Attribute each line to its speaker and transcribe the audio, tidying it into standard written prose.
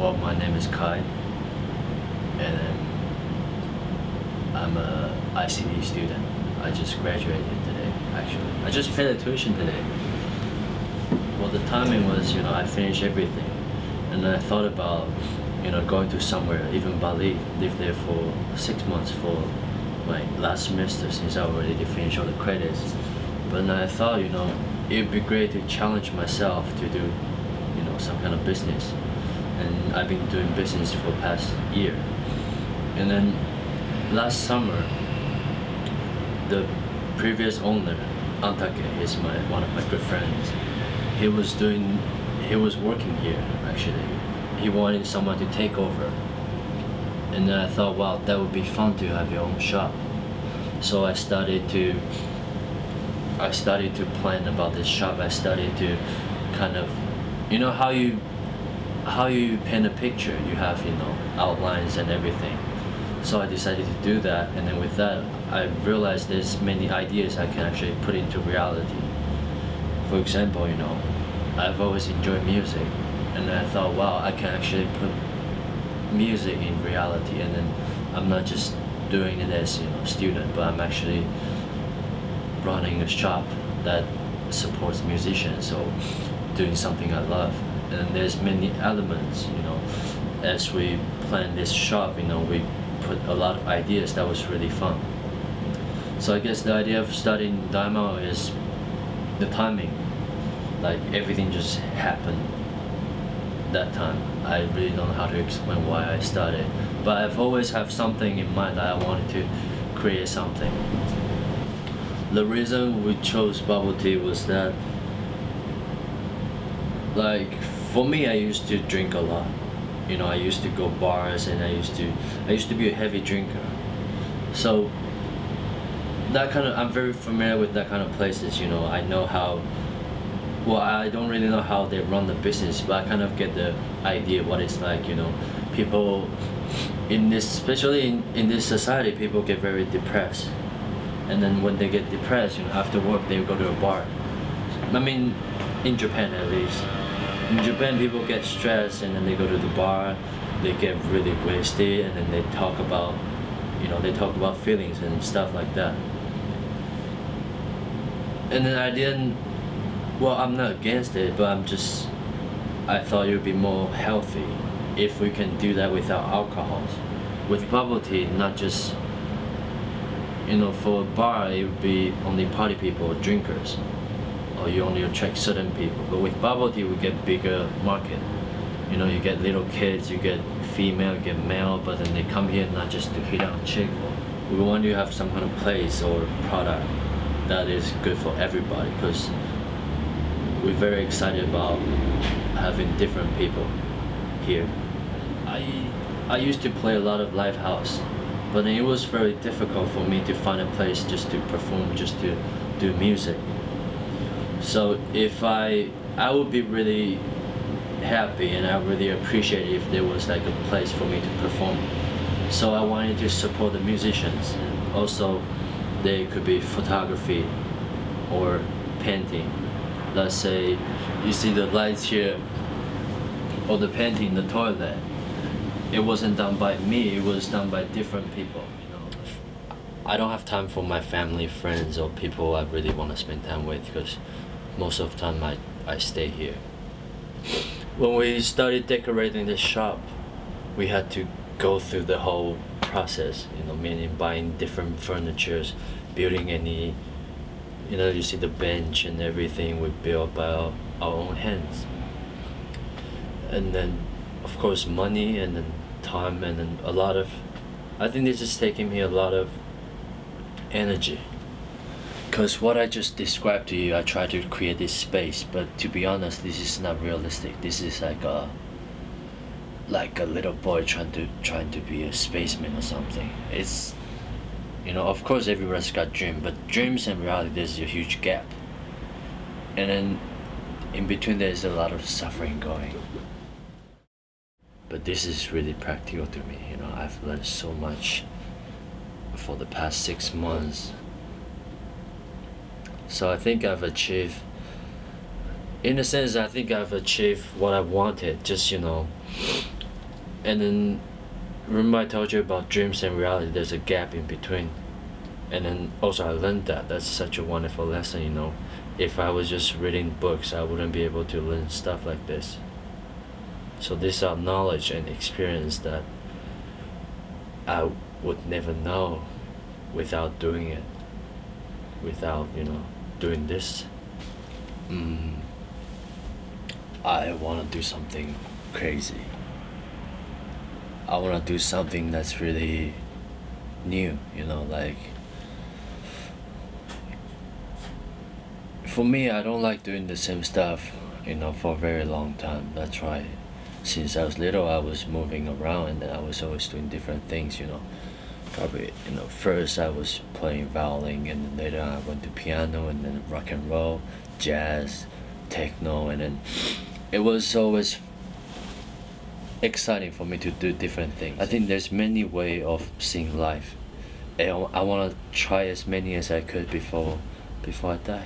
Speaker 1: Well, my name is Kai, and I'm a ICT student. I just graduated today, actually. I just paid the tuition today. Well, the timing was, I finished everything, and I thought about, going to somewhere, even Bali, live there for 6 months for my last semester since I already finished all the credits. But then I thought, it'd be great to challenge myself to do, some kind of business. And I've been doing business for the past year. And then last summer, the previous owner, Antake, is one of my good friends. He was working here, actually. He wanted someone to take over. And then I thought, wow, that would be fun to have your own shop. So I started to plan about this shop. I started to kind of, how you paint a picture, you have, outlines and everything. So I decided to do that, and then with that, I realized there's many ideas I can actually put into reality. For example, I've always enjoyed music, and I thought, wow, I can actually put music in reality, and then I'm not just doing it as, student, but I'm actually running a shop that supports musicians, so doing something I love. And there's many elements, as we plan this shop, we put a lot of ideas that was really fun. So I guess the idea of starting Daimaou is the timing. Like everything just happened that time. I really don't know how to explain why I started, but I've always have something in mind that I wanted to create something. The reason we chose bubble tea was that, like, for me, I used to drink a lot. I used to go bars, and I used to be a heavy drinker. So I'm very familiar with that kind of places. I know how. Well, I don't really know how they run the business, but I kind of get the idea what it's like. People especially in this society, people get very depressed, and then when they get depressed, after work they go to a bar. I mean, in Japan at least. In Japan, people get stressed, and then they go to the bar, they get really wasted, and then they talk about, feelings and stuff like that. And then I'm not against it, but I thought it would be more healthy if we can do that without alcohols. With bubble tea, not just, for a bar, it would be only party people, drinkers, or you only attract certain people. But with bubble tea, we get bigger market. You get little kids, you get female, you get male, but then they come here not just to hit on chick. We want to have some kind of place or product that is good for everybody, because we're very excited about having different people here. I used to play a lot of live house, but then it was very difficult for me to find a place just to perform, just to do music. So if I would be really happy, and I really appreciate it if there was like a place for me to perform. So I wanted to support the musicians, and also they could be photography or painting. Let's say you see the lights here, or the painting in the toilet. It wasn't done by me, it was done by different people. I don't have time for my family, friends, or people I really want to spend time with, because most of the time I stay here. When we started decorating the shop, we had to go through the whole process, meaning buying different furnitures, building any, you see the bench and everything we built by our own hands. And then, of course, money, and then time, and then I think this is taking me a lot of energy. Because what I just described to you, I try to create this space, but to be honest, this is not realistic. This is like a little boy trying to be a spaceman or something. It's, of course everyone's got dreams, but dreams and reality, there's a huge gap. And then in between there's a lot of suffering going. But this is really practical to me. I've learned so much for the past 6 months. So I think I've achieved, in a sense, I think I've achieved what I wanted. Just, And then remember I told you about dreams and reality, there's a gap in between. And then also I learned that that's such a wonderful lesson, you know. If I was just reading books, I wouldn't be able to learn stuff like this. So these are knowledge and experience that I would never know without doing it, without, you know, doing this. I want to do something crazy. I want to do something that's really new, you know, like for me, I don't like doing the same stuff, you know, for a very long time. That's why since I was little, I was moving around and then I was always doing different things, you know. Probably, you know, first I was playing violin and then later I went to piano and then rock and roll, jazz, techno, and then it was always exciting for me to do different things. I think there's many ways of seeing life. And I want to try as many as I could before I die.